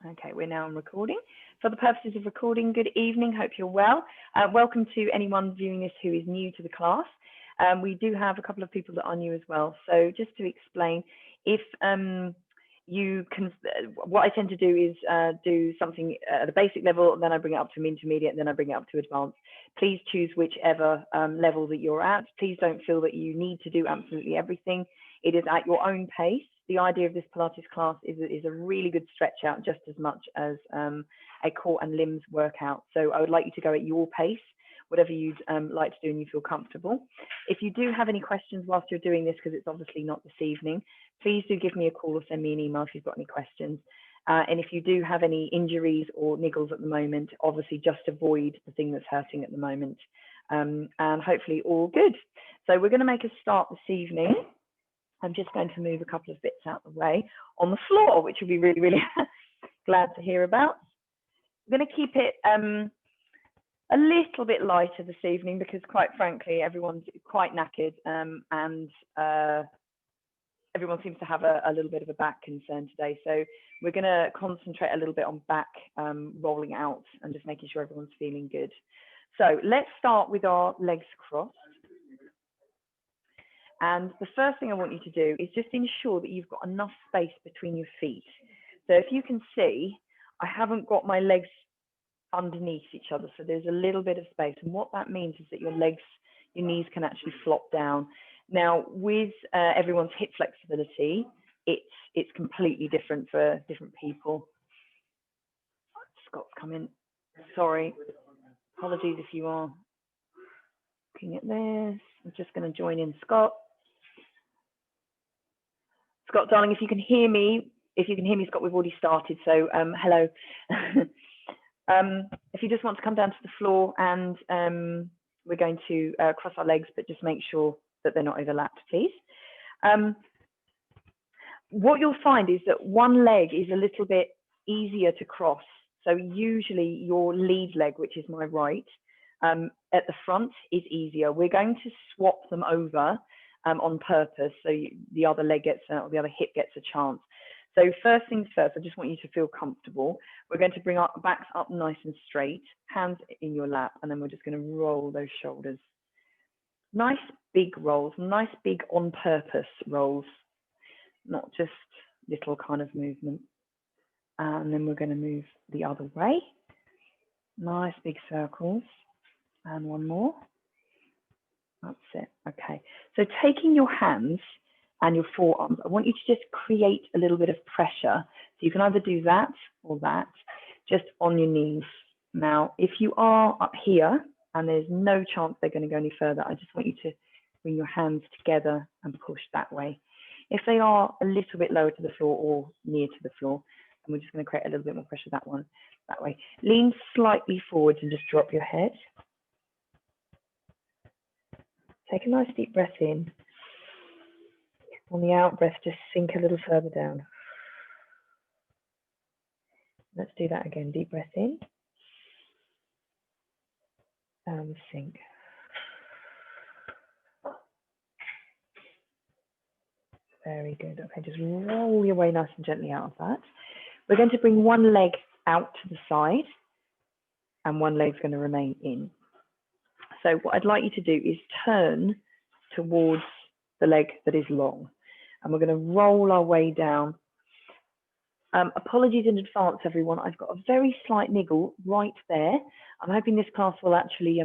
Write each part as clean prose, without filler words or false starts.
Okay, we're now on recording. For the purposes of recording, good evening, hope you're well. Welcome to anyone viewing this who is new to the class. We do have a couple of people that are new as well. So just to explain, if you can, what I tend to do is do something at a basic level, then I bring it up to intermediate, and then I bring it up to advanced. Please choose whichever level that you're at. Please don't feel that you need to do absolutely everything. It is at your own pace. The idea of this Pilates class is a really good stretch out, just as much as a core and limbs workout. So I would like you to go at your pace, whatever you'd like to do and you feel comfortable. If you do have any questions whilst you're doing this, because it's obviously not this evening, please do give me a call or send me an email if you've got any questions. And if you do have any injuries or niggles at the moment, obviously just avoid the thing that's hurting at the moment. And hopefully all good. So we're going to make a start this evening. I'm just going to move a couple of bits out of the way on the floor, which you'll be really, really glad to hear about. I'm going to keep it a little bit lighter this evening because, quite frankly, everyone's quite knackered and everyone seems to have a little bit of a back concern today. So we're going to concentrate a little bit on back rolling out and just making sure everyone's feeling good. So let's start with our legs crossed. And the first thing I want you to do is just ensure that you've got enough space between your feet. So if you can see, I haven't got my legs underneath each other. So there's a little bit of space. And what that means is that your legs, your knees can actually flop down. Now, with everyone's hip flexibility, it's completely different for different people. Scott's come in. Sorry. Apologies if you are looking at this. I'm just going to join in Scott. Scott, darling, if you can hear me, Scott, we've already started. So hello. If you just want to come down to the floor and we're going to cross our legs, but just make sure that they're not overlapped, please. What you'll find is that one leg is a little bit easier to cross. So usually your lead leg, which is my right, at the front is easier. We're going to swap them over on purpose, so the other leg gets, or the other hip gets a chance. So first things first, I just want you to feel comfortable. We're going to bring our backs up nice and straight, hands in your lap, and then we're just going to roll those shoulders. Nice big rolls, nice big on purpose rolls, not just little kind of movement. And then we're going to move the other way. Nice big circles. And one more. That's it. Okay. So taking your hands and your forearms, I want you to just create a little bit of pressure. So you can either do that or that, just on your knees. Now, if you are up here and there's no chance they're going to go any further, I just want you to bring your hands together and push that way. If they are a little bit lower to the floor or near to the floor, then we're just going to create a little bit more pressure that way. Lean slightly forwards and just drop your head. Take a nice deep breath in. On the out breath, just sink a little further down. Let's do that again. Deep breath in. And sink. Very good. Okay, just roll your way nice and gently out of that. We're going to bring one leg out to the side and one leg's going to remain in. So what I'd like you to do is turn towards the leg that is long. And we're going to roll our way down. Apologies in advance, everyone. I've got a very slight niggle right there. I'm hoping this class will actually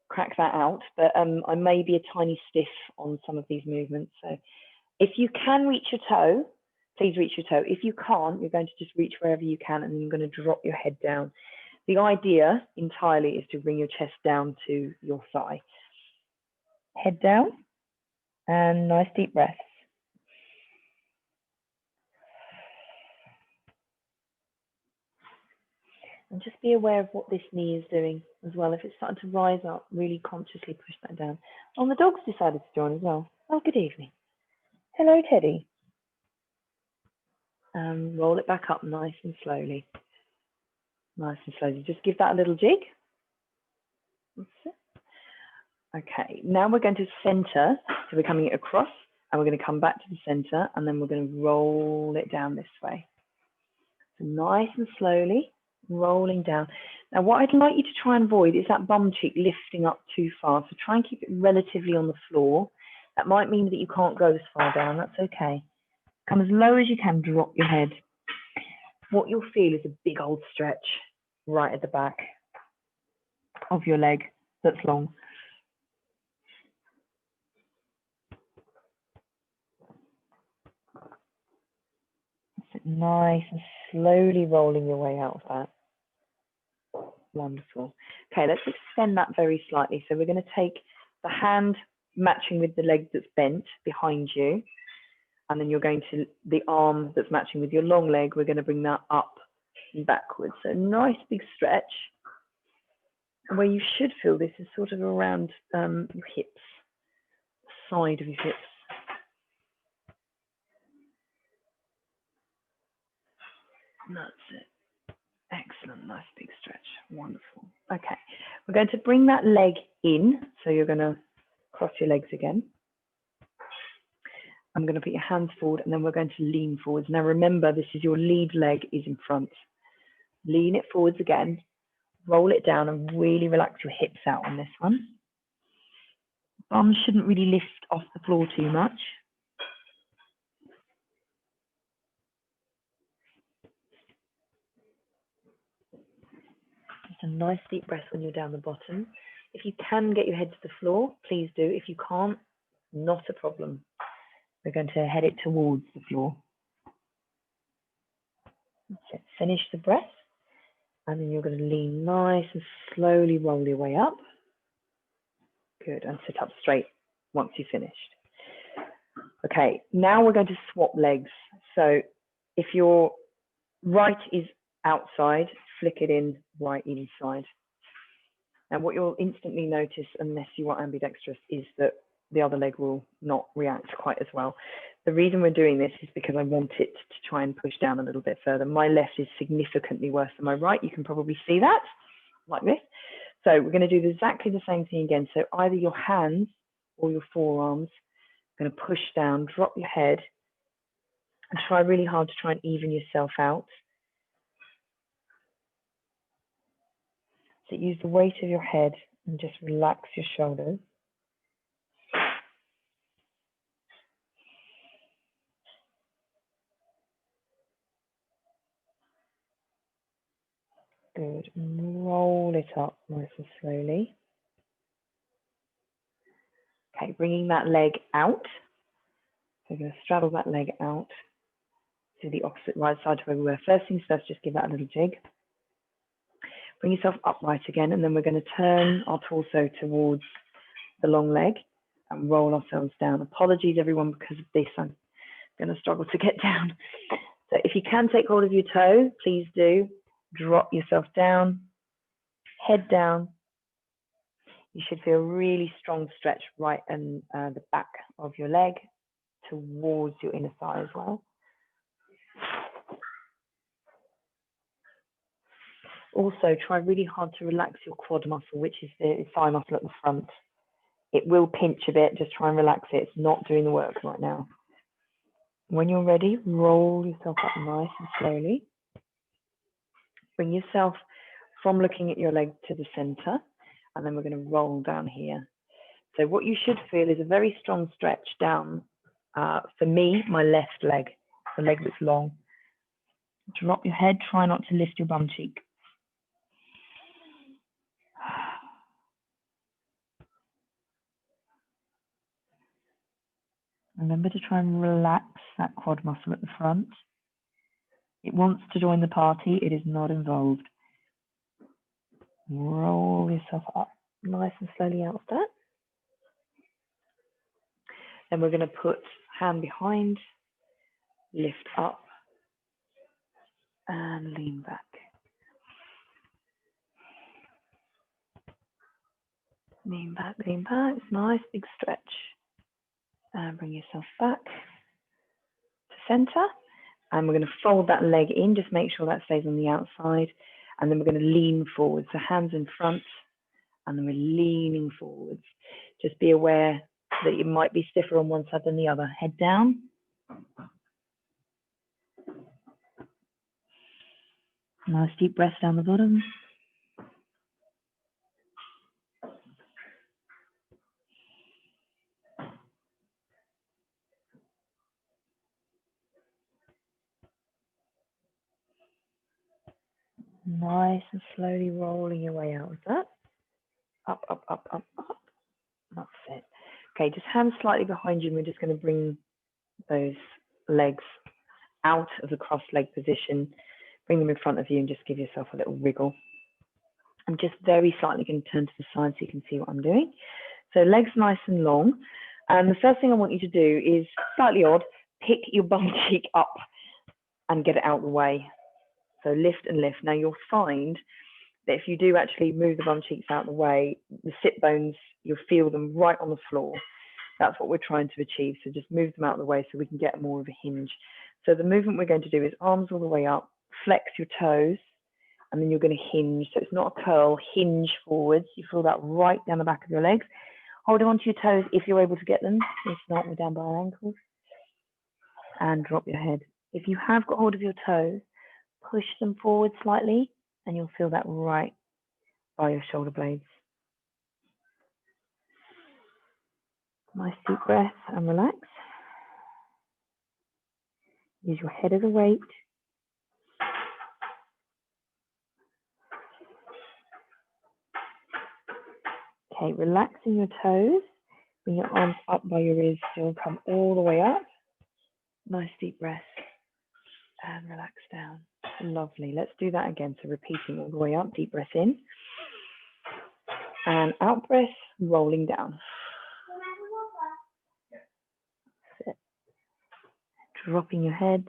crack that out, but I may be a tiny stiff on some of these movements. So if you can reach your toe, please reach your toe. If you can't, you're going to just reach wherever you can and then you're going to drop your head down. The idea entirely is to bring your chest down to your thigh. Head down and nice deep breaths. And just be aware of what this knee is doing as well. If it's starting to rise up, really consciously push that down. Oh, the dog's decided to join as well. Oh, good evening. Hello, Teddy. Roll it back up nice and slowly. Nice and slowly. Just give that a little jig. That's it. Okay, now we're going to center. So we're coming across and we're going to come back to the center and then we're going to roll it down this way. So nice and slowly rolling down. Now, what I'd like you to try and avoid is that bum cheek lifting up too far. So try and keep it relatively on the floor. That might mean that you can't go as far down. That's okay. Come as low as you can, drop your head. What you'll feel is a big old stretch right at the back of your leg that's long. That's it, nice and slowly rolling your way out of that. Wonderful. Okay, let's extend that very slightly. So we're going to take the hand matching with the leg that's bent behind you, and then you're going to, the arm that's matching with your long leg, we're going to bring that up and backwards. So nice big stretch. And where you should feel this is sort of around your hips, side of your hips. And that's it. Excellent, nice big stretch, wonderful. Okay, we're going to bring that leg in. So you're going to cross your legs again. I'm going to put your hands forward and then we're going to lean forwards. Now remember, this is your lead leg is in front. Lean it forwards again, roll it down and really relax your hips out on this one. Bum shouldn't really lift off the floor too much. Just a nice deep breath when you're down the bottom. If you can get your head to the floor, please do. If you can't, not a problem. We're going to head it towards the floor. That's it. Finish the breath. And then you're going to lean nice and slowly roll your way up. Good. And sit up straight once you've finished. Okay, now we're going to swap legs. So if your right is outside, flick it in right inside. Now what you'll instantly notice, unless you are ambidextrous, is that the other leg will not react quite as well. The reason we're doing this is because I want it to try and push down a little bit further. My left is significantly worse than my right. You can probably see that, like this. So we're going to do exactly the same thing again. So either your hands or your forearms, going to push down, drop your head, and try really hard to try and even yourself out. So use the weight of your head and just relax your shoulders. Good. And roll it up nice and slowly. Okay, bringing that leg out. So we're going to straddle that leg out to the opposite right side to where we were. First things first, just give that a little jig. Bring yourself upright again, and then we're going to turn our torso towards the long leg and roll ourselves down. Apologies, everyone, because of this. I'm going to struggle to get down. So if you can take hold of your toe, please do. Drop yourself down, head down. You should feel a really strong stretch right in the back of your leg towards your inner thigh as well. Also, try really hard to relax your quad muscle, which is the thigh muscle at the front. It will pinch a bit, just try and relax it. It's not doing the work right now. When you're ready, roll yourself up nice and slowly. Bring yourself from looking at your leg to the center, and then we're going to roll down here. So what you should feel is a very strong stretch down, for me, my left leg, the leg that's long. Drop your head, try not to lift your bum cheek. Remember to try and relax that quad muscle at the front. It wants to join the party, it is not involved. Roll yourself up nice and slowly out of that. Then we're going to put hand behind, lift up, and lean back. Lean back, nice big stretch. And bring yourself back to center. And we're going to fold that leg in, just make sure that stays on the outside. And then we're going to lean forward. So hands in front, and then we're leaning forwards. Just be aware that you might be stiffer on one side than the other. Head down. Nice deep breath down the bottom. Nice and slowly rolling your way out with that. Up, up, up, up, up. That's it. Okay, just hands slightly behind you, and we're just going to bring those legs out of the cross-leg position. Bring them in front of you and just give yourself a little wriggle. I'm just very slightly going to turn to the side so you can see what I'm doing. So legs nice and long. And the first thing I want you to do is, slightly odd, pick your bum cheek up and get it out of the way. So lift and lift. Now you'll find that if you do actually move the bum cheeks out of the way, the sit bones, you'll feel them right on the floor. That's what we're trying to achieve. So just move them out of the way so we can get more of a hinge. So the movement we're going to do is arms all the way up, flex your toes, and then you're going to hinge. So it's not a curl, hinge forwards. You feel that right down the back of your legs. Holding onto your toes if you're able to get them. If not, we're down by our ankles. And drop your head. If you have got hold of your toes, push them forward slightly, and you'll feel that right by your shoulder blades. Nice deep breath and relax. Use your head as a weight. Okay, relaxing your toes. Bring your arms up by your ears still. Come all the way up. Nice deep breath. And relax down. Lovely. Let's do that again. So repeating all the way up. Deep breath in. And out breath, rolling down. Sit. Dropping your head.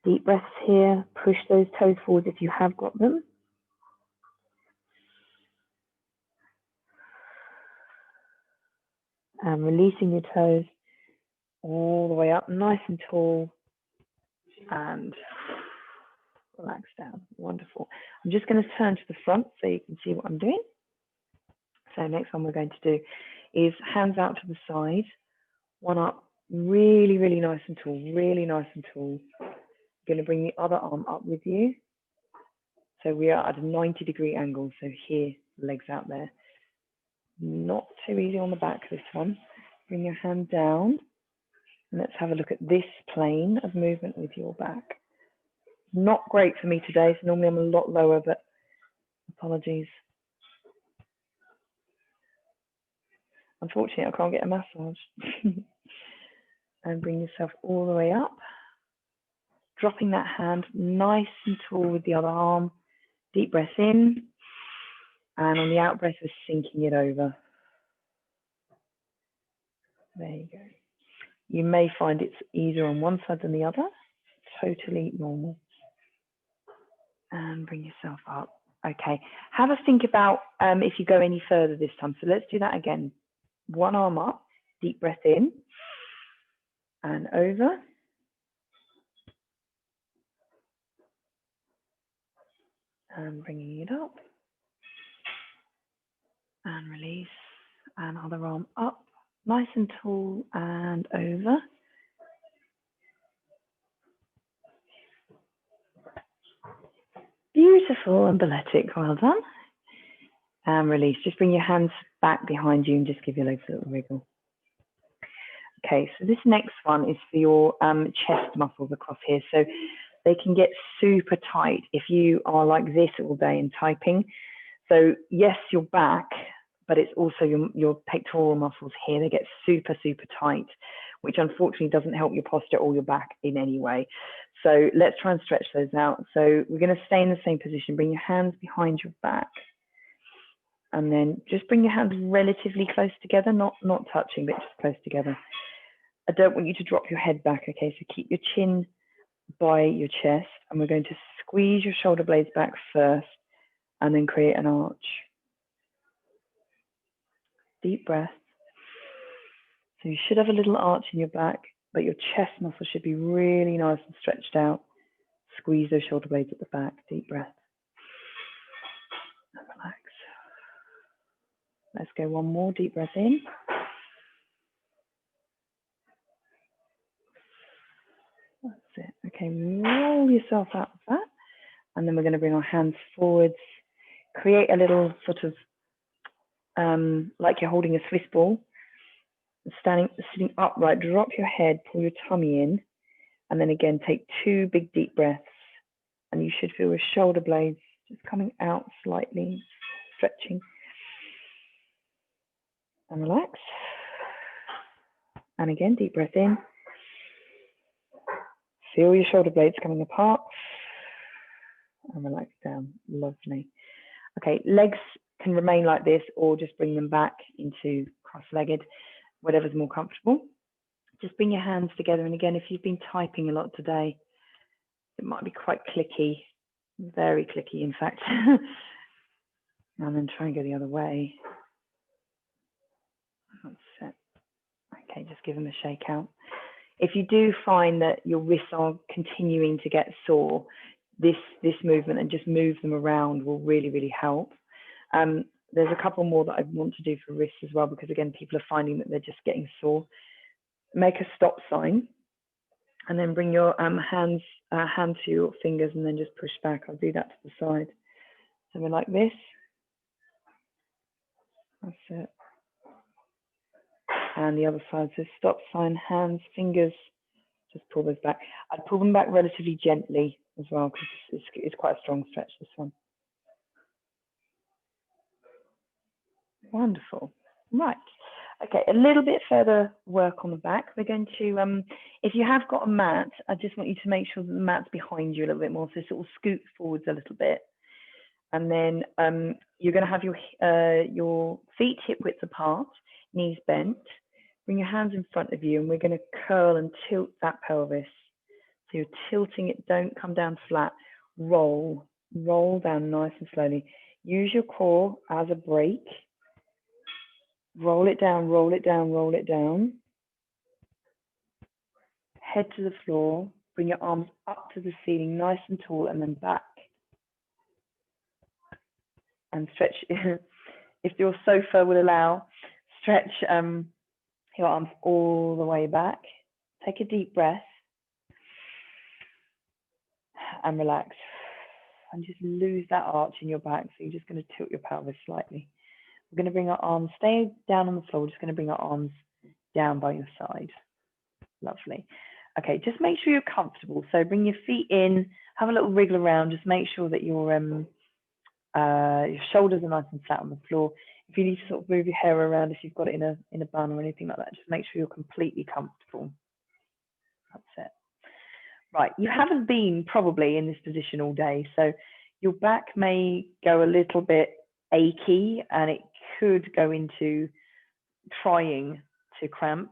Deep breaths here. Push those toes forward if you have got them. And releasing your toes all the way up, nice and tall. And relax down. Wonderful. I'm just going to turn to the front so you can see what I'm doing. So next one we're going to do is hands out to the side, one up, really, really nice and tall, really nice and tall. You're going to bring the other arm up with you. So we are at a 90-degree angle. So here, legs out there. Not too easy on the back, this one. Bring your hand down. And let's have a look at this plane of movement with your back. Not great for me today, so normally I'm a lot lower, but apologies. Unfortunately, I can't get a massage. And bring yourself all the way up. Dropping that hand nice and tall with the other arm. Deep breath in. And on the out breath, we're sinking it over. There you go. You may find it's easier on one side than the other. Totally normal. And bring yourself up. Okay. Have a think about if you go any further this time. So let's do that again. One arm up. Deep breath in. And over. And bringing it up. And release. And other arm up. Nice and tall and over. Beautiful and balletic, well done. And release. Just bring your hands back behind you and just give your legs a little wriggle. Okay, so this next one is for your chest muscles across here. So they can get super tight if you are like this all day and typing. So yes, your back, but it's also your pectoral muscles here. They get super, super tight, which unfortunately doesn't help your posture or your back in any way. So let's try and stretch those out. So we're going to stay in the same position. Bring your hands behind your back. And then just bring your hands relatively close together, not touching, but just close together. I don't want you to drop your head back, okay? So keep your chin by your chest. And we're going to squeeze your shoulder blades back first and then create an arch. Deep breath. So you should have a little arch in your back, but your chest muscle should be really nice and stretched out. Squeeze those shoulder blades at the back. Deep breath. And relax. Let's go one more. Deep breath in. That's it. Okay, roll yourself out of that. And then we're going to bring our hands forwards, create a little sort of like you're holding a Swiss ball, sitting upright, drop your head, pull your tummy in, and then again, take 2 big deep breaths. And you should feel your shoulder blades just coming out slightly, stretching. And relax. And again, deep breath in. Feel your shoulder blades coming apart. And relax down. Lovely. Okay, legs can remain like this or just bring them back into cross-legged, whatever's more comfortable. Just bring your hands together. And again, if you've been typing a lot today, it might be quite clicky, very clicky, in fact. And then try and go the other way. That's it. Okay, just give them a shake out. If you do find that your wrists are continuing to get sore, this movement and just move them around will really, really help. There's a couple more that I want to do for wrists as well, because again, people are finding that they're just getting sore. Make a stop sign and then bring your hand to your fingers and then just push back. I'll do that to the side. So we're like this. That's it. And the other side, so stop sign, hands, fingers, just pull those back. I'd pull them back relatively gently as well, because it's quite a strong stretch, this one. Wonderful. Right. Okay, a little bit further work on the back. We're going to, if you have got a mat, I just want you to make sure that the mat's behind you a little bit more, so sort of scoot forwards a little bit. And then you're going to have your feet hip width apart, knees bent. Bring your hands in front of you, and we're going to curl and tilt that pelvis. So you're tilting it, don't come down flat. Roll down nice and slowly. Use your core as a brake. Roll it down, roll it down, roll it down. Head to the floor. Bring your arms up to the ceiling, nice and tall, and then back. And stretch, if your sofa will allow, stretch your arms all the way back. Take a deep breath. And relax. And just lose that arch in your back. So you're just going to tilt your pelvis slightly. We're going to bring our arms, stay down on the floor. We're just going to bring our arms down by your side. Lovely. Okay, just make sure you're comfortable. So bring your feet in, have a little wriggle around. Just make sure that your shoulders are nice and flat on the floor. If you need to sort of move your hair around, if you've got it in a bun or anything like that, just make sure you're completely comfortable. That's it. Right, you haven't been probably in this position all day, so your back may go a little bit achy and it could go into trying to cramp.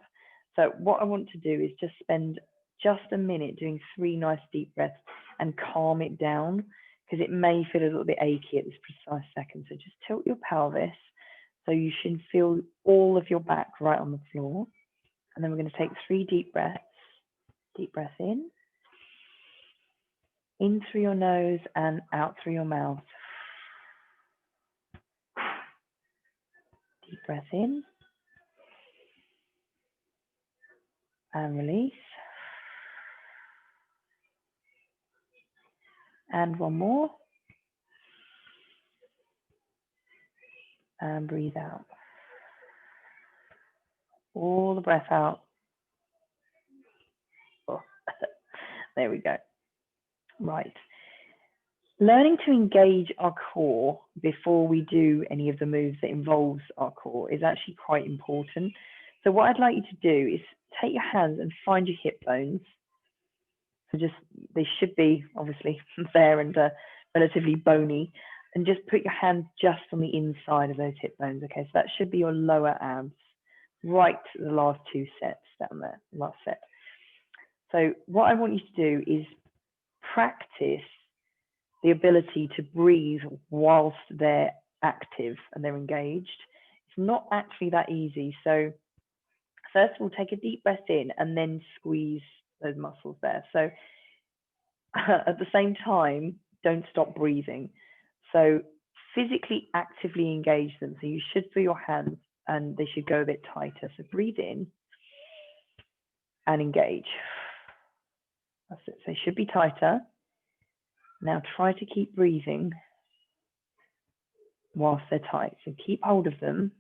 So what I want to do is just spend just a minute doing 3 nice deep breaths and calm it down, because it may feel a little bit achy at this precise second. So just tilt your pelvis so you should feel all of your back right on the floor. And then we're going to take 3 deep breaths. Deep breath in through your nose and out through your mouth. Deep breath in and release. And one more. And breathe out. All the breath out. Oh. There we go. Right. Learning to engage our core before we do any of the moves that involves our core is actually quite important. So what I'd like you to do is take your hands and find your hip bones. So just, they should be obviously there and relatively bony, and just put your hands just on the inside of those hip bones. Okay, so that should be your lower abs, right to the last 2 sets down there, last set. So what I want you to do is practice the ability to breathe whilst they're active and they're engaged. It's not actually that easy. So first of all, take a deep breath in and then squeeze those muscles there. So at the same time, don't stop breathing. So physically actively engage them. So you should feel your hands and they should go a bit tighter. So breathe in and engage. That's it. So they should be tighter. Now try to keep breathing whilst they're tight. So keep hold of them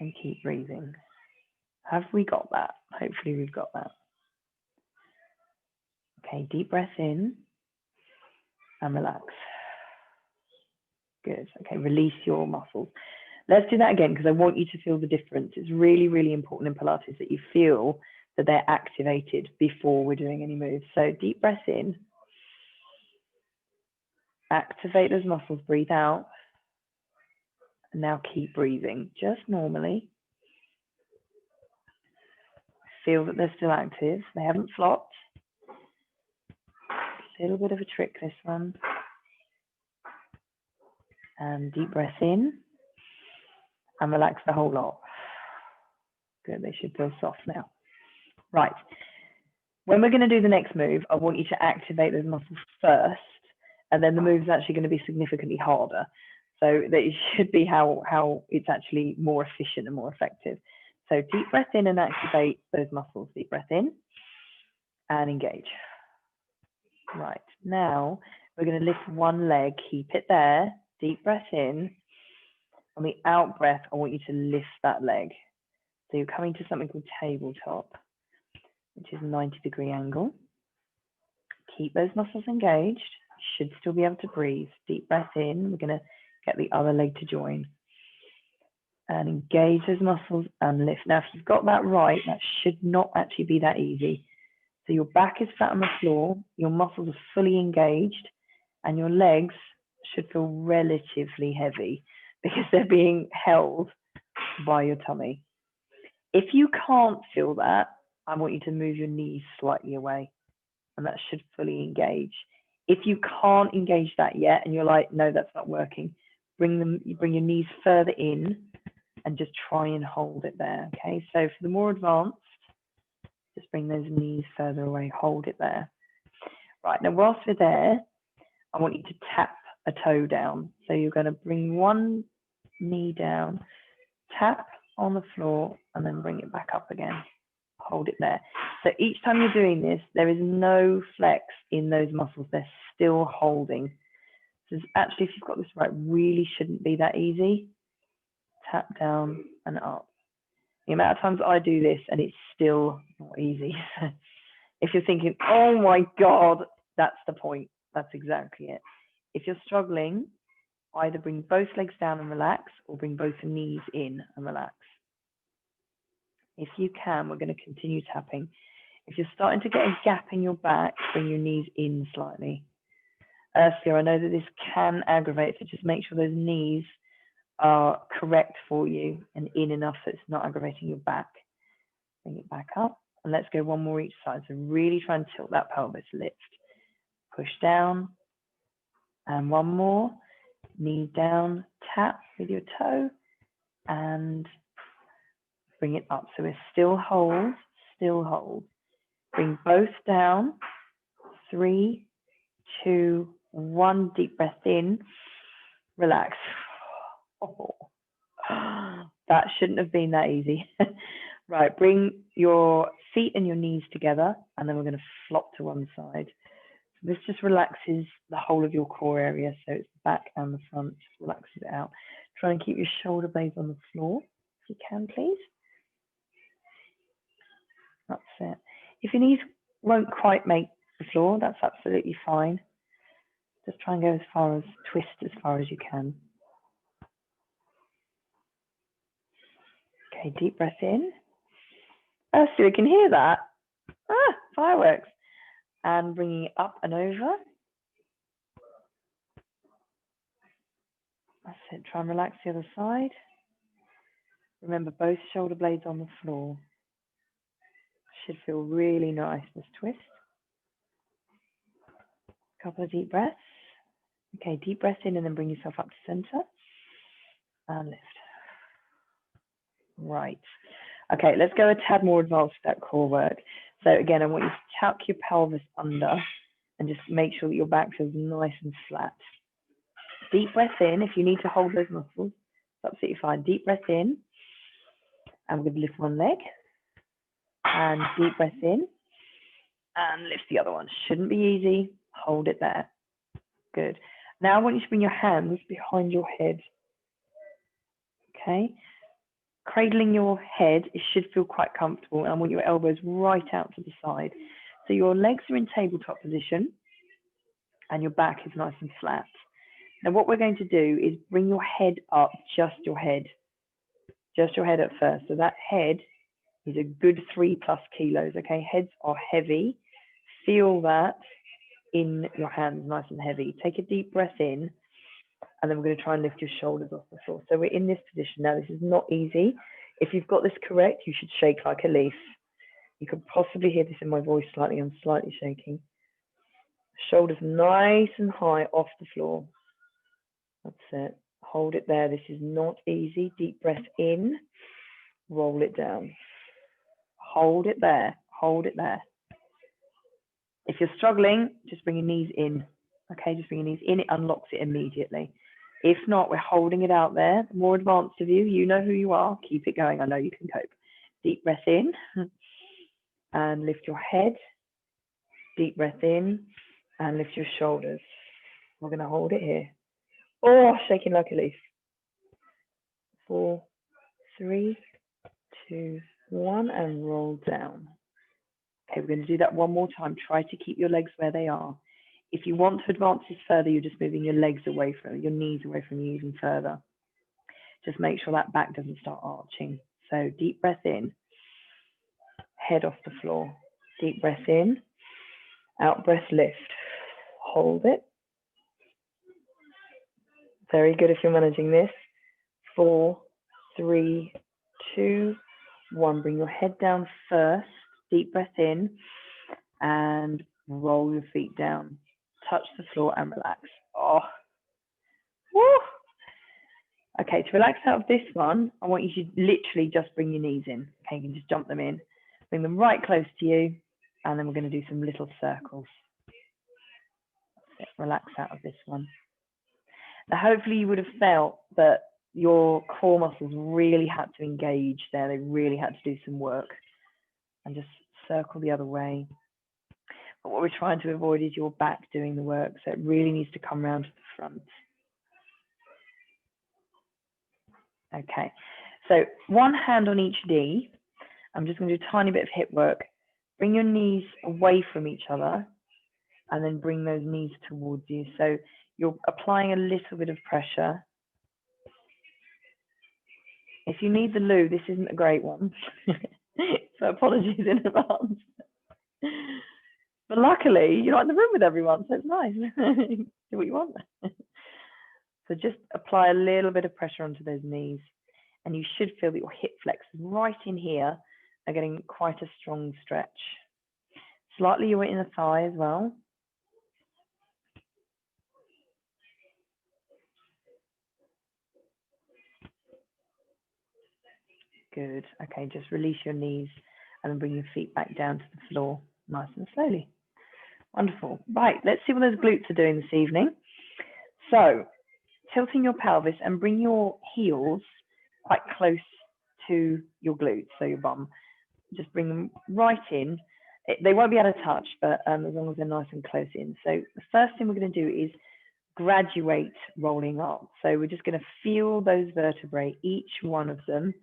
and keep breathing. Have we got that? Hopefully we've got that. Okay, deep breath in and relax. Good. Okay, release your muscles. Let's do that again because I want you to feel the difference. It's really, really important in Pilates that you feel that they're activated before we're doing any moves. So deep breath in. Activate those muscles, breathe out. And now keep breathing, just normally. Feel that they're still active. They haven't flopped. A little bit of a trick, this one. And deep breath in. And relax the whole lot. Good, they should feel soft now. Right. When we're going to do the next move, I want you to activate those muscles first, and then the move's actually going to be significantly harder. So that it should be how it's actually more efficient and more effective. So deep breath in and activate those muscles. Deep breath in and engage. Right, now we're going to lift one leg, keep it there. Deep breath in. On the out breath, I want you to lift that leg. So you're coming to something called tabletop, which is a 90-degree angle. Keep those muscles engaged. You should still be able to breathe. Deep breath in. We're going to get the other leg to join. And engage those muscles and lift. Now, if you've got that right, that should not actually be that easy. So your back is flat on the floor, your muscles are fully engaged, and your legs should feel relatively heavy because they're being held by your tummy. If you can't feel that, I want you to move your knees slightly away, and that should fully engage. If you can't engage that yet, and you're like, no, that's not working, bring your knees further in and just try and hold it there. Okay, so for the more advanced, just bring those knees further away, hold it there. Right, now whilst we're there, I want you to tap a toe down. So you're going to bring one knee down, tap on the floor, and then bring it back up again. Hold it there. So each time you're doing this, there is no flex in those muscles. They're still holding. So actually, if you've got this right, really shouldn't be that easy. Tap down and up. The amount of times I do this and it's still not easy. If you're thinking, oh my God, that's the point. That's exactly it. If you're struggling, either bring both legs down and relax or bring both knees in and relax. If you can, we're going to continue tapping. If you're starting to get a gap in your back, bring your knees in slightly. Ursula, I know that this can aggravate, so just make sure those knees are correct for you and in enough so it's not aggravating your back. Bring it back up, and let's go one more each side. So really try and tilt that pelvis, lift. Push down, and one more. Knee down, tap with your toe, and bring it up. So we're still hold, still hold. Bring both down. 3, 2, 1. Deep breath in. Relax. Oh, that shouldn't have been that easy. Right, bring your feet and your knees together, and then we're going to flop to one side. So this just relaxes the whole of your core area, so it's the back and the front, just relaxes it out. Try and keep your shoulder blades on the floor, if you can, please. That's it. If your knees won't quite make the floor, that's absolutely fine. Just try and go as far as, twist as far as you can. Okay, deep breath in. Oh, so you can hear that. Ah, fireworks. And bringing it up and over. That's it. Try and relax the other side. Remember, both shoulder blades on the floor. Should feel really nice, this twist. A couple of deep breaths. Okay, deep breath in and then bring yourself up to center. And lift. Right. Okay, let's go a tad more advanced with that core work. So again, I want you to tuck your pelvis under and just make sure that your back feels nice and flat. Deep breath in. If you need to hold those muscles, it's absolutely fine. Deep breath in. And we're going to lift one leg. And deep breath in. and lift the other one. Shouldn't be easy. Hold it there. Good. Now I want you to bring your hands behind your head. Okay. Cradling your head, it should feel quite comfortable, and I want your elbows right out to the side. So your legs are in tabletop position and your back is nice and flat. Now what we're going to do is bring your head up, just your head at first. So that head is a good 3+ kilos, okay? Heads are heavy. Feel that in your hands, nice and heavy. Take a deep breath in, and then we're going to try and lift your shoulders off the floor. So we're in this position now. This is not easy. If you've got this correct, you should shake like a leaf. You could possibly hear this in my voice slightly. I'm slightly shaking. Shoulders nice and high off the floor. That's it. Hold it there. This is not easy. Deep breath in. Roll it down. Hold it there. Hold it there. If you're struggling, just bring your knees in. Okay, just bring your knees in. It unlocks it immediately. If not, we're holding it out there. The more advanced of you, you know who you are. Keep it going. I know you can cope. Deep breath in and lift your head. Deep breath in and lift your shoulders. We're going to hold it here. Oh, shaking like a leaf. 4, 3, 2, 1, and roll down. Okay, we're going to do that one more time. Try to keep your legs where they are. If you want to advance this further, you're just moving your legs away from your knees away from you even further. Just make sure that back doesn't start arching. So deep breath in, head off the floor. Deep breath in, out breath lift. Hold it. Very good if you're managing this. 4, 3, 2, 1. Bring your head down first. Deep breath in and roll your feet down. Touch the floor and relax. Oh, woo! Okay, to relax out of this one, I want you to literally just bring your knees in. Okay, you can just jump them in. Bring them right close to you, and then we're going to do some little circles. Relax out of this one. Now, hopefully you would have felt that your core muscles really had to engage there. They really had to do some work. And just circle the other way. But what we're trying to avoid is your back doing the work. So it really needs to come round to the front. Okay, so one hand on each knee. I'm just going to do a tiny bit of hip work. Bring your knees away from each other and then bring those knees towards you. So you're applying a little bit of pressure. If you need the loo, this isn't a great one. So apologies in advance. But luckily, you're not in the room with everyone, so it's nice. Do what you want. So just apply a little bit of pressure onto those knees, and you should feel that your hip flexors right in here are getting quite a strong stretch. Slightly your inner thigh as well. Good. Okay, just release your knees and then bring your feet back down to the floor, nice and slowly. Wonderful. Right, let's see what those glutes are doing this evening. So, tilting your pelvis and bring your heels quite close to your glutes, so your bum. Just bring them right in. They won't be able to touch, but as long as they're nice and close in. So the first thing we're going to do is graduate rolling up. So we're just going to feel those vertebrae, each one of them,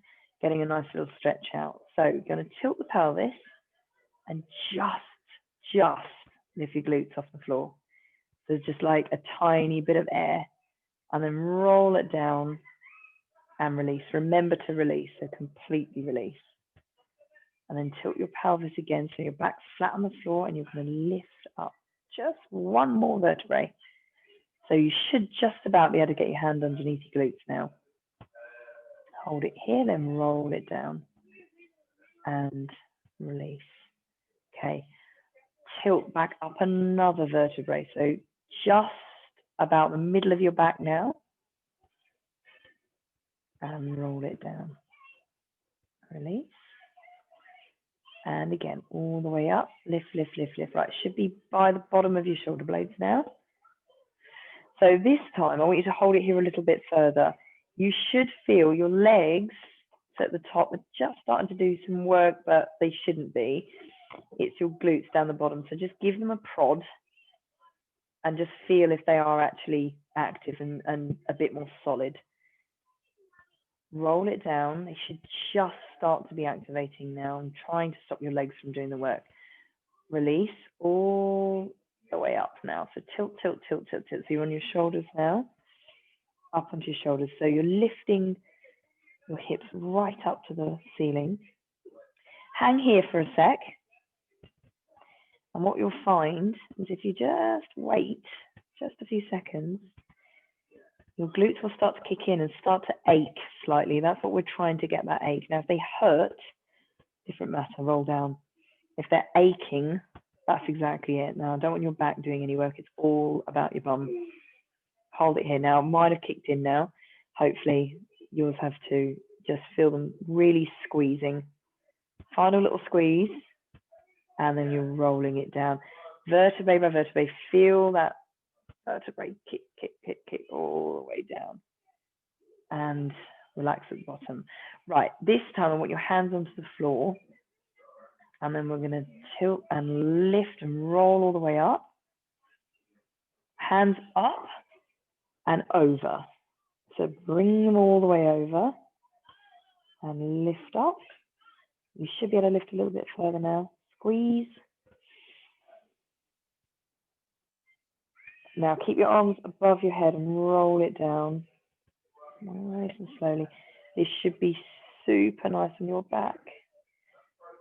getting a nice little stretch out. So you're going to tilt the pelvis and just lift your glutes off the floor. So it's just like a tiny bit of air, and then roll it down and release. Remember to release, so completely release. And then tilt your pelvis again so your back's flat on the floor, and you're going to lift up just one more vertebrae. So you should just about be able to get your hand underneath your glutes now. Hold it here, then roll it down and release. Okay, tilt back up another vertebrae. So just about the middle of your back now, and roll it down. Release. And again, all the way up, lift, lift, lift, lift. Right, should be by the bottom of your shoulder blades now. So this time, I want you to hold it here a little bit further. You should feel your legs at the top are just starting to do some work, but they shouldn't be. it's your glutes down the bottom. So just give them a prod and just feel if they are actually active and a bit more solid. Roll it down. They should just start to be activating now. I'm trying to stop your legs from doing the work. Release all the way up now. So tilt, tilt, tilt, tilt, tilt. So you're on your shoulders now, up onto your shoulders. So you're lifting your hips right up to the ceiling. Hang here for a sec. And what you'll find is if you just wait just a few seconds, your glutes will start to kick in and start to ache slightly. That's what we're trying to get, that ache. Now, if they hurt, different matter, roll down. If they're aching, that's exactly it. Now, I don't want your back doing any work. It's all about your bum. Hold it here. Now, mine have kicked in now. Hopefully, yours have to. Just feel them really squeezing. Final little squeeze, and then you're rolling it down. Vertebrae by vertebrae, feel that vertebrae kick, kick, kick, kick all the way down. And relax at the bottom. Right, this time I want your hands onto the floor. And then we're going to tilt and lift and roll all the way up. Hands up and over. So bring them all the way over and lift up. You should be able to lift a little bit further now. Squeeze. Now keep your arms above your head and roll it down. Nice and slowly. This should be super nice on your back,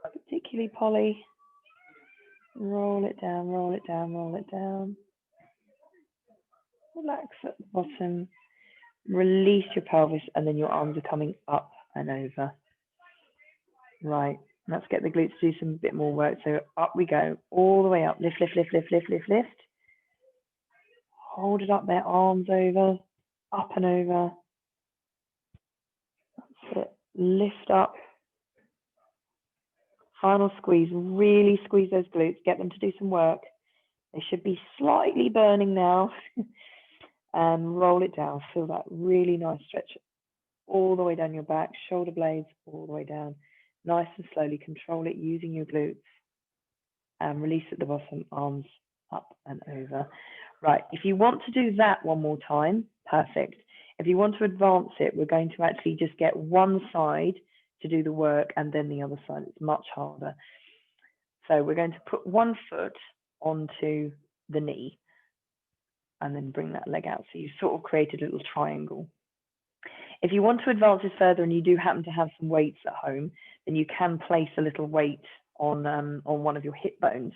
particularly Polly. Roll it down, roll it down, roll it down. Relax at the bottom. Release your pelvis, and then your arms are coming up and over. Right, let's get the glutes to do some bit more work. So up we go, all the way up. Lift, lift, lift, lift, lift, lift, lift. Hold it up there, arms over, up and over. That's it. Lift up. Final squeeze. Really squeeze those glutes. Get them to do some work. They should be slightly burning now. And roll it down. Feel that really nice stretch all the way down your back, shoulder blades all the way down. Nice and slowly control it using your glutes. And release at the bottom, arms up and over. Right, if you want to do that one more time, perfect. If you want to advance it, we're going to actually just get one side to do the work and then the other side. It's much harder. So we're going to put one foot onto the knee and then bring that leg out. So you've sort of created a little triangle. If you want to advance this further and you do happen to have some weights at home, then you can place a little weight on one of your hip bones.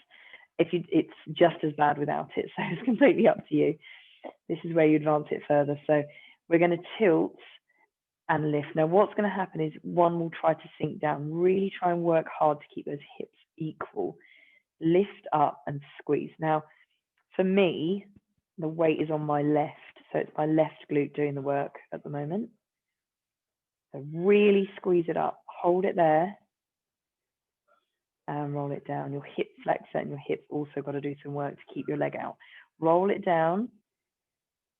It's just as bad without it, so it's completely up to you. This is where you advance it further. So we're going to tilt and lift. Now what's going to happen is one will try to sink down, really try and work hard to keep those hips equal. Lift up and squeeze. Now for me, the weight is on my left, so it's my left glute doing the work at the moment. So really squeeze it up, hold it there, and roll it down. Your hip flexor and your hips also got to do some work to keep your leg out. Roll it down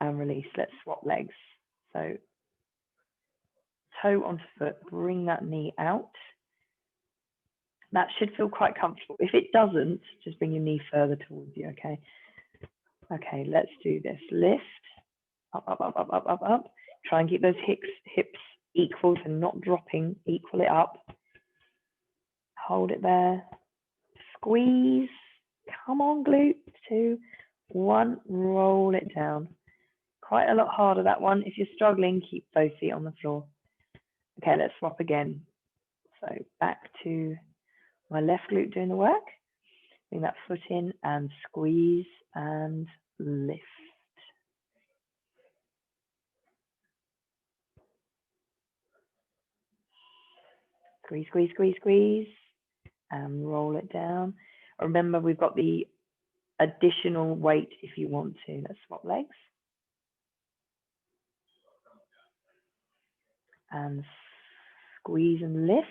and release. Let's swap legs. So toe onto foot, bring that knee out. That should feel quite comfortable. If it doesn't, just bring your knee further towards you, okay? Okay, let's do this. Lift, up, up, up, up, up, up, up. Try and keep those hips equal, so not dropping. Equal it up. Hold it there. Squeeze. Come on, glute. 2, 1. Roll it down. Quite a lot harder, that one. If you're struggling, keep both feet on the floor. Okay, let's swap again. So back to my left glute doing the work. Bring that foot in and squeeze and lift. Squeeze, squeeze, squeeze, squeeze, and roll it down. Remember, we've got the additional weight if you want to. Let's swap legs. And squeeze and lift.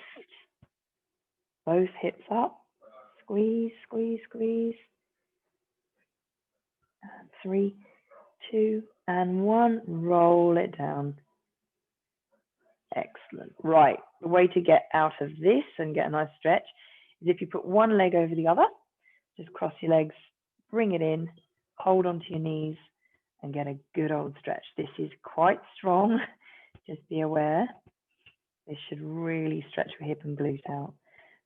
Both hips up. Squeeze, squeeze, squeeze. And 3, 2, and 1. Roll it down. Excellent. Right, the way to get out of this and get a nice stretch is if you put one leg over the other, just cross your legs, bring it in, hold onto your knees, and get a good old stretch. This is quite strong, just be aware. This should really stretch your hip and glute out.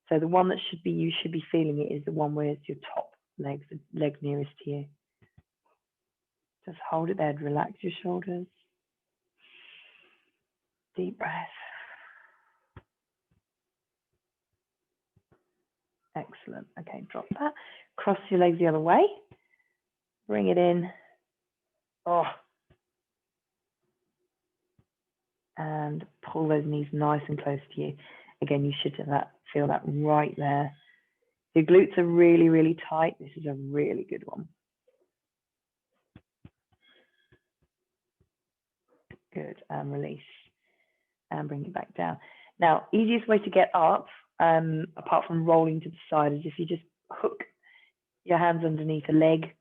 So the one that you should be feeling it is the one where it's your top leg, the leg nearest to you. Just hold it there, relax your shoulders. Deep breath. Excellent. Okay, drop that. Cross your legs the other way. Bring it in. Oh. And pull those knees nice and close to you. Again, you should feel that right there. Your glutes are really, really tight. This is a really good one. Good, and release. And bring it back down. Now, easiest way to get up, apart from rolling to the side, is if you just hook your hands underneath a leg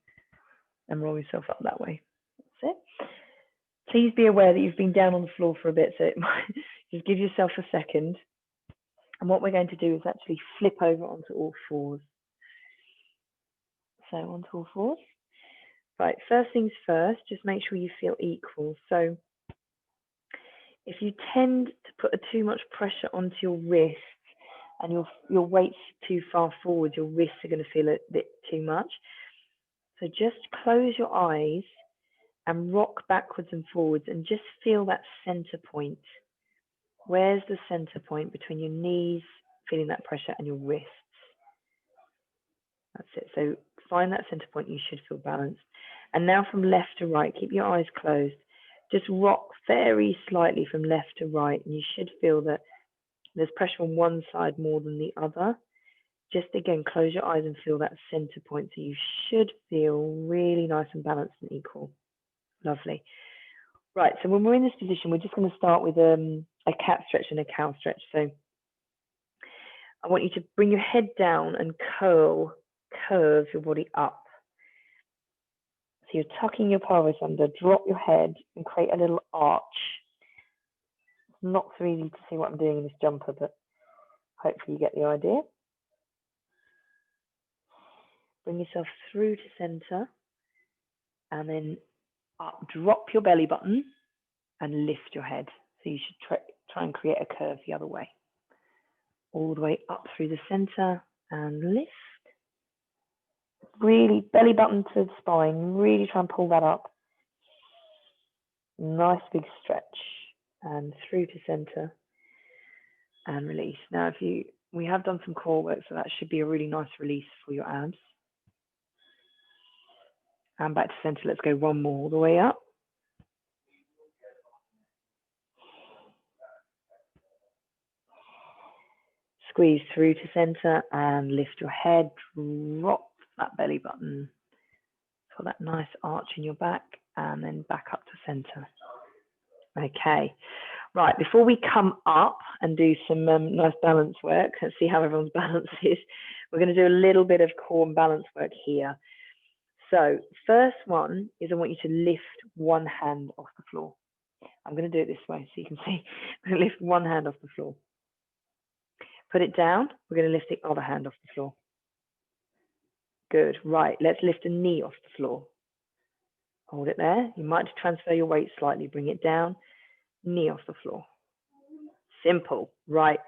and roll yourself up that way. That's it. Please be aware that you've been down on the floor for a bit, so it might just give yourself a second. And what we're going to do is actually flip over onto all fours. So onto all fours. Right, first things first, just make sure you feel equal. So if you tend to put too much pressure onto your wrists and your weight's too far forward, your wrists are going to feel a bit too much. So just close your eyes and rock backwards and forwards and just feel that center point. Where's the center point between your knees, feeling that pressure, and your wrists? That's it. So find that center point, you should feel balanced. And now from left to right, keep your eyes closed. Just rock very slightly from left to right, and you should feel that there's pressure on one side more than the other. Just again, close your eyes and feel that center point. So you should feel really nice and balanced and equal. Lovely. Right, so when we're in this position, we're just going to start with a cat stretch and a cow stretch. So I want you to bring your head down and curve your body up. So you're tucking your pelvis under, drop your head and create a little arch. It's not so easy to see what I'm doing in this jumper, but hopefully you get the idea. Bring yourself through to center and then up, drop your belly button and lift your head. So you should try and create a curve the other way. All the way up through the center and lift. Really belly button to the spine, really try and pull that up. Nice big stretch and through to center and release. Now we have done some core work, so that should be a really nice release for your abs. And back to center, let's go one more, all the way up. Squeeze through to center and lift your head, drop that belly button. Feel that nice arch in your back and then back up to center. Okay, right, before we come up and do some nice balance work, let's see how everyone's balance is. We're going to do a little bit of core and balance work here. So first one is I want you to lift one hand off the floor. I'm going to do it this way so you can see. I'm going to lift one hand off the floor. Put it down. We're going to lift the other hand off the floor. Good. Right. Let's lift a knee off the floor. Hold it there. You might transfer your weight slightly. Bring it down. Knee off the floor. Simple. Right.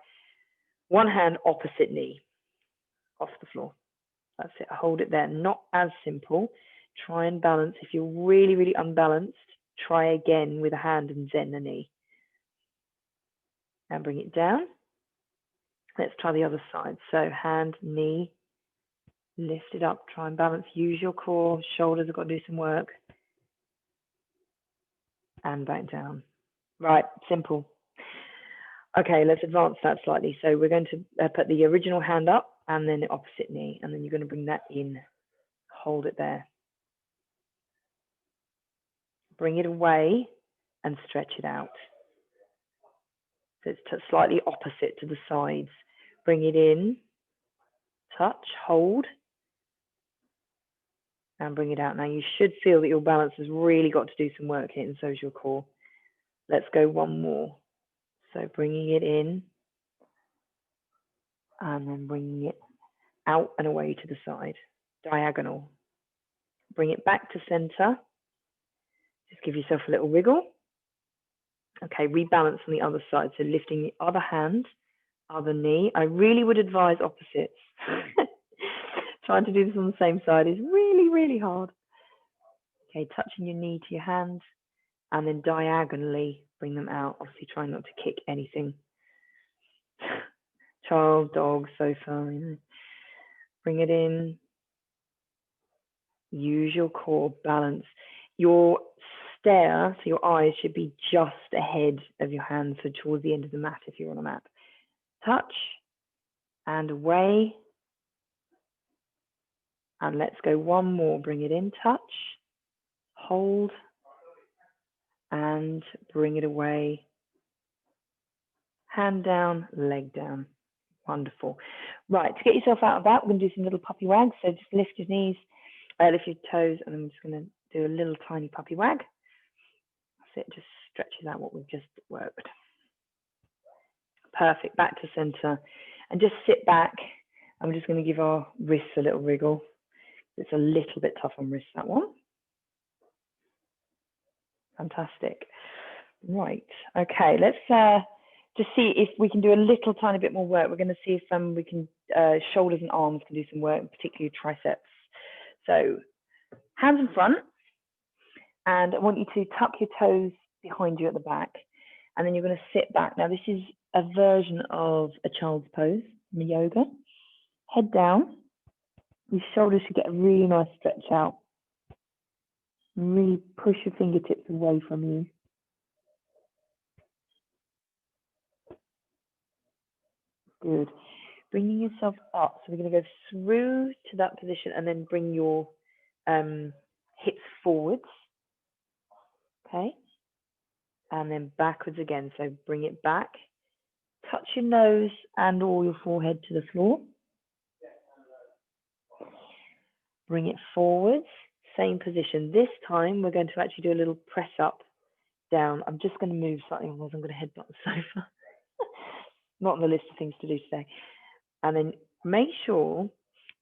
One hand opposite knee off the floor. That's it. Hold it there. Not as simple. Try and balance. If you're really, really unbalanced, try again with a hand and then a knee. And bring it down. Let's try the other side. So hand, knee, lift it up, try and balance, use your core, shoulders have got to do some work. And back down. Right, simple. Okay, let's advance that slightly. So we're going to put the original hand up and then the opposite knee, and then you're going to bring that in. Hold it there. Bring it away and stretch it out. So it's slightly opposite to the sides. Bring it in, touch, hold, and bring it out. Now you should feel that your balance has really got to do some work here, and so is your core. Let's go one more. So bringing it in, and then bringing it out and away to the side, diagonal. Bring it back to center. Just give yourself a little wiggle. Okay, rebalance on the other side. So lifting the other hand, other knee. I really would advise opposites. Trying to do this on the same side is really, really hard. Okay, touching your knee to your hand and then diagonally bring them out. Obviously try not to kick anything. Child, dog, sofa, you know. Bring it in. Use your core, balance. Your stare, so your eyes should be just ahead of your hands, so towards the end of the mat if you're on a mat. Touch and away. And let's go one more. Bring it in, touch, hold, and bring it away. Hand down, leg down. Wonderful. Right, to get yourself out of that, we're going to do some little puppy wags. So just lift your knees, lift your toes, and I'm just going to do a little tiny puppy wag. That's it, just stretches out what we've just worked. Perfect, back to center. And just sit back. I'm just going to give our wrists a little wriggle. It's a little bit tough on wrists, that one. Fantastic. Right, okay, let's just see if we can do a little tiny bit more work. We're going to see if we can, shoulders and arms can do some work, particularly triceps. So hands in front, and I want you to tuck your toes behind you at the back, and then you're going to sit back. Now this is a version of a child's pose in yoga. Head down, your shoulders should get a really nice stretch out. Really push your fingertips away from you. Good. Bringing yourself up. So we're going to go through to that position and then bring your hips forwards. Okay. And then backwards again. So bring it back. Touch your nose and or your forehead to the floor. Bring it forwards. Same position. This time we're going to actually do a little press up down. I'm just going to move slightly, otherwise I'm going to headbutt the sofa. Not on the list of things to do today. And then make sure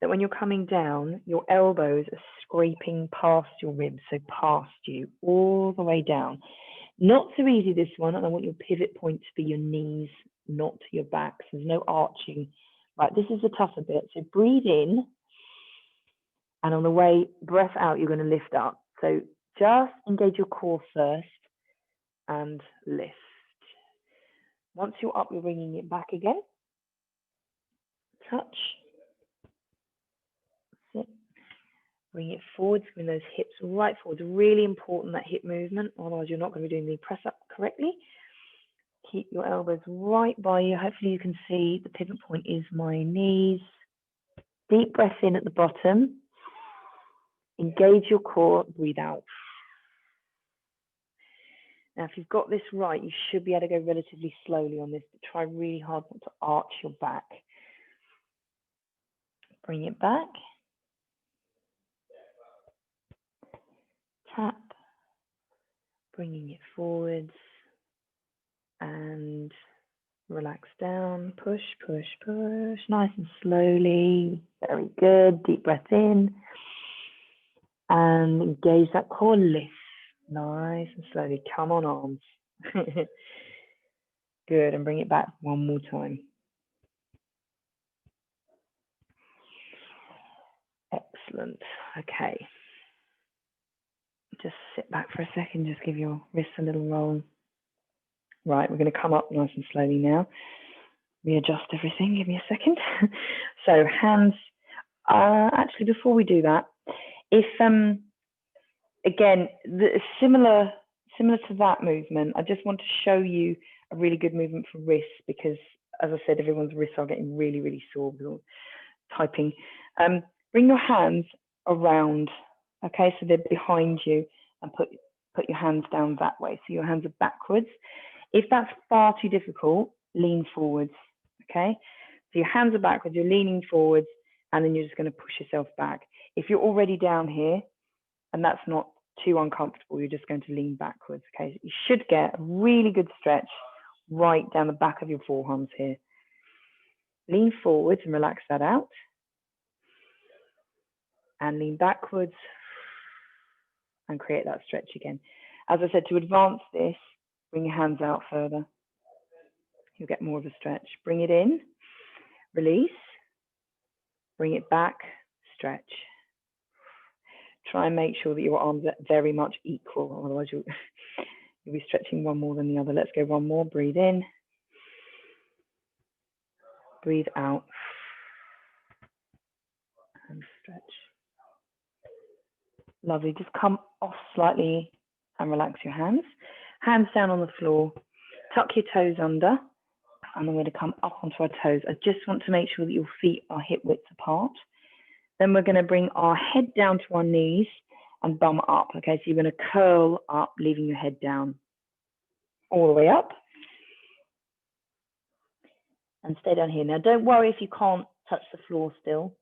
that when you're coming down, your elbows are scraping past your ribs, so past you, all the way down. Not so easy, this one, and I want your pivot point to be your knees, not to your back. So there's no arching. Right, this is the tougher bit. So breathe in, and on the way, breath out, you're going to lift up. So just engage your core first, and lift. Once you're up, you're bringing it back again. Touch. Sit. Bring it forwards, bring those hips right forwards. Really important, that hip movement, otherwise you're not going to be doing the press up correctly. Keep your elbows right by you. Hopefully you can see the pivot point is my knees. Deep breath in at the bottom. Engage your core, breathe out. Now, if you've got this right, you should be able to go relatively slowly on this, but try really hard not to arch your back. Bring it back. Tap. Bringing it forwards. And relax down. Push, push, push. Nice and slowly. Very good. Deep breath in. And engage that core, lift. Nice and slowly. Come on, arms. Good, and bring it back one more time. Excellent. Okay. Just sit back for a second, just give your wrists a little roll. Right, we're going to come up nice and slowly now. Readjust everything, give me a second. So hands, actually before we do that, if, again, similar to that movement, I just want to show you a really good movement for wrists, because as I said, everyone's wrists are getting really, really sore with all typing. Bring your hands around, okay, so they're behind you, and put your hands down that way. So your hands are backwards. If that's far too difficult, lean forwards, okay? So your hands are backwards, you're leaning forwards, and then you're just going to push yourself back. If you're already down here, and that's not too uncomfortable, you're just going to lean backwards, okay? So you should get a really good stretch right down the back of your forearms here. Lean forwards and relax that out. and lean backwards and create that stretch again. As I said, to advance this, bring your hands out further. You'll get more of a stretch. Bring it in, release, bring it back, stretch. Try and make sure that your arms are very much equal, otherwise you'll be stretching one more than the other. Let's go one more. Breathe in, breathe out, and stretch. Lovely. Just come off slightly and relax your hands. Hands down on the floor. Tuck your toes under, and then we're going to come up onto our toes. I just want to make sure that your feet are hip width apart. Then we're going to bring our head down to our knees and bum up. Okay, so you're going to curl up, leaving your head down all the way up. And stay down here. Now, don't worry if you can't touch the floor still.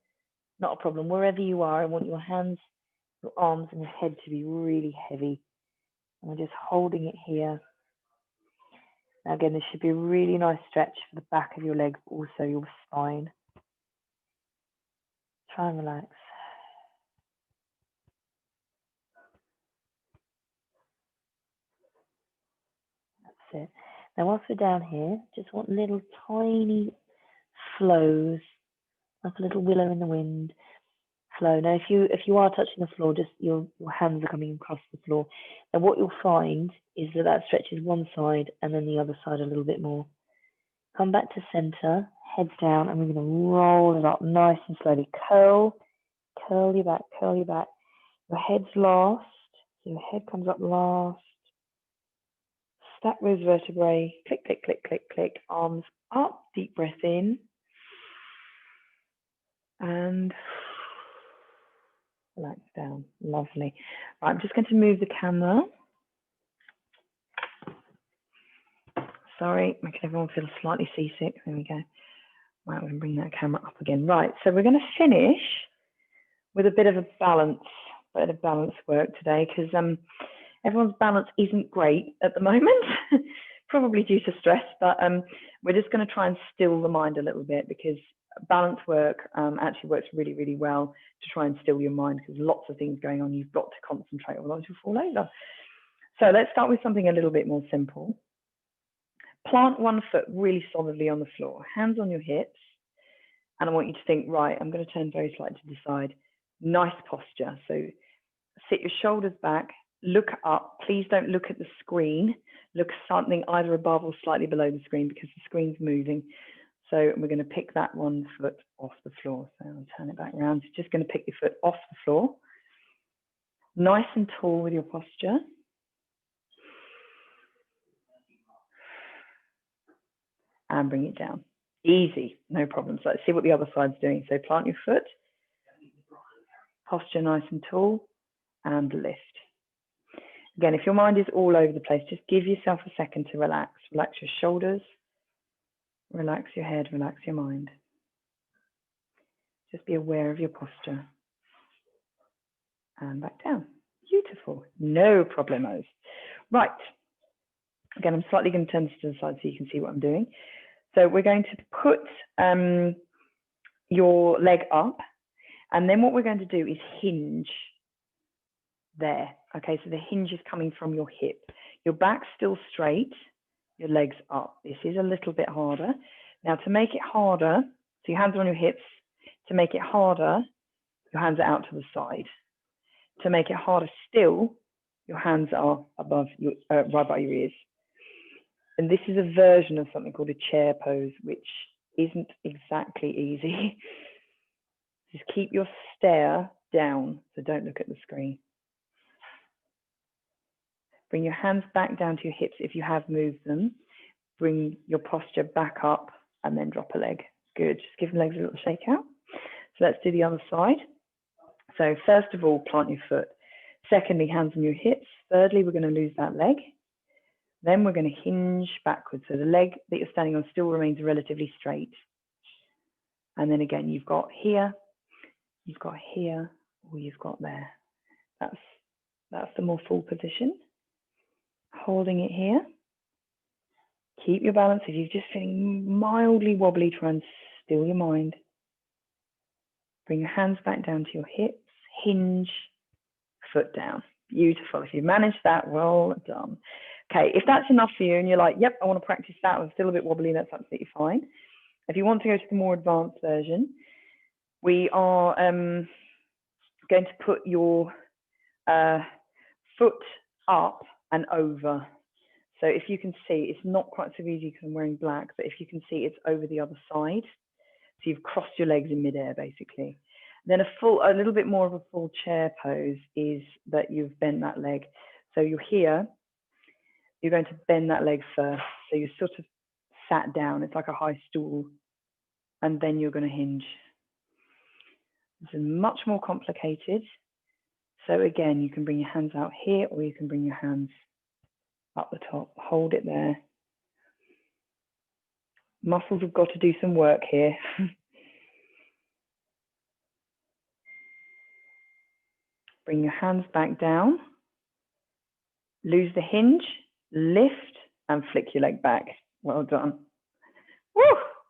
Not a problem. Wherever you are, I want your hands, your arms, and your head to be really heavy. And we're just holding it here. Now, again, this should be a really nice stretch for the back of your legs, also your spine. Try and relax. That's it. Now, whilst we're down here, just want little tiny flows, like a little willow in the wind flow. Now, if you are touching the floor, just your hands are coming across the floor. And what you'll find is that stretches one side and then the other side a little bit more. Come back to center, head down, and we're going to roll it up nice and slowly. Curl your back, curl your back. Your head's last, so your head comes up last. Stack those vertebrae, click, click, click, click, click. Arms up, deep breath in. And relax down. Lovely. Right, I'm just going to move the camera. Sorry, making everyone feel slightly seasick. There we go. Right, we're going to bring that camera up again. Right, so we're going to finish with a bit of balance work today, because everyone's balance isn't great at the moment, probably due to stress, but we're just going to try and still the mind a little bit, because balance work actually works really, really well to try and still your mind, because lots of things going on. You've got to concentrate, otherwise you'll fall over. So let's start with something a little bit more simple. Plant one foot really solidly on the floor, hands on your hips, and I want you to think, right, I'm going to turn very slightly to the side. Nice posture. So sit your shoulders back, look up. Please don't look at the screen. Look something either above or slightly below the screen, because the screen's moving. So we're going to pick that one foot off the floor. So I'll turn it back around. So just going to pick your foot off the floor. Nice and tall with your posture. And bring it down. Easy, no problem. So let's see what the other side's doing. So plant your foot, posture nice and tall, and lift. Again, if your mind is all over the place, just give yourself a second to relax. Relax your shoulders, relax your head, relax your mind. Just be aware of your posture. And back down. Beautiful, no problemos. Right, again, I'm slightly going to turn this to the side so you can see what I'm doing. So we're going to put your leg up, and then what we're going to do is hinge there. Okay, so the hinge is coming from your hip. Your back's still straight, your legs up. This is a little bit harder. Now, to make it harder, so your hands are on your hips. To make it harder, your hands are out to the side. To make it harder still, your hands are above your, right by your ears. And this is a version of something called a chair pose, which isn't exactly easy. Just keep your stare down, so don't look at the screen. Bring your hands back down to your hips if you have moved them. Bring your posture back up and then drop a leg. Good, just give the legs a little shake out. So let's do the other side. So first of all, plant your foot. Secondly, hands on your hips. Thirdly, we're going to lose that leg. Then we're going to hinge backwards. So the leg that you're standing on still remains relatively straight. And then again, you've got here, or you've got there. That's the more full position. Holding it here. Keep your balance. If you're just feeling mildly wobbly, try and still your mind. Bring your hands back down to your hips, hinge, foot down. Beautiful. If you managed that, well done. Okay, if that's enough for you and you're like, yep, I want to practice that, I'm still a bit wobbly, that's absolutely fine. If you want to go to the more advanced version, we are going to put your foot up and over. So if you can see, it's not quite so easy because I'm wearing black, but if you can see, it's over the other side. So you've crossed your legs in midair, basically. Then a little bit more of a full chair pose is that you've bent that leg. So you're here, you're going to bend that leg first. So you're sort of sat down, it's like a high stool, and then you're going to hinge. This is much more complicated. So again, you can bring your hands out here, or you can bring your hands up the top, hold it there. Muscles have got to do some work here. Bring your hands back down, lose the hinge, lift, and flick your leg back. Well done. Woo!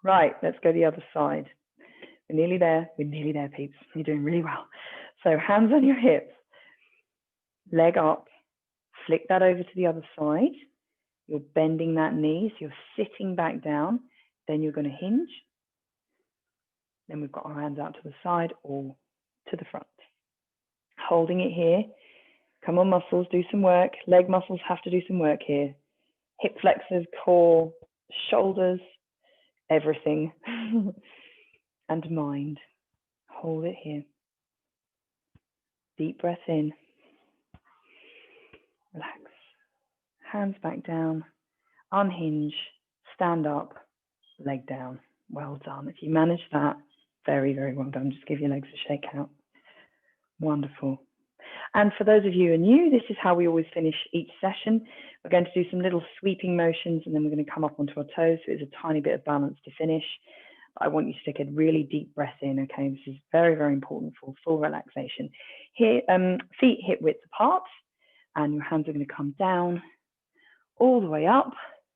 Right, let's go the other side. We're nearly there, peeps. You're doing really well. So hands on your hips, leg up, flick that over to the other side. You're bending that knee, so you're sitting back down. Then you're going to hinge. Then we've got our hands out to the side or to the front. Holding it here. Come on, muscles, do some work. Leg muscles have to do some work here. Hip flexors, core, shoulders, everything. And mind. Hold it here. Deep breath in. Relax. Hands back down. Unhinge. Stand up. Leg down. Well done. If you manage that, very, very well done. Just give your legs a shake out. Wonderful. And for those of you who are new, this is how we always finish each session. We're going to do some little sweeping motions, and then we're going to come up onto our toes. So it's a tiny bit of balance to finish. I want you to take a really deep breath in, okay? This is very, very important for full relaxation. Here, feet hip width apart, and your hands are going to come down all the way up.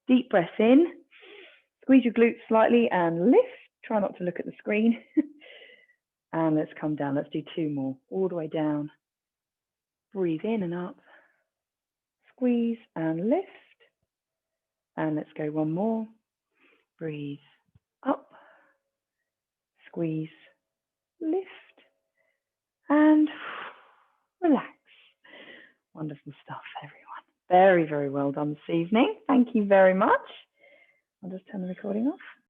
Deep breath in. Squeeze your glutes slightly and lift. Try not to look at the screen. And let's come down. Let's do two more. All the way down. Breathe in and up. Squeeze and lift. And let's go one more. Breathe up. Squeeze, lift, and relax. Wonderful stuff, everyone. Very, very well done this evening. Thank you very much. I'll just turn the recording off.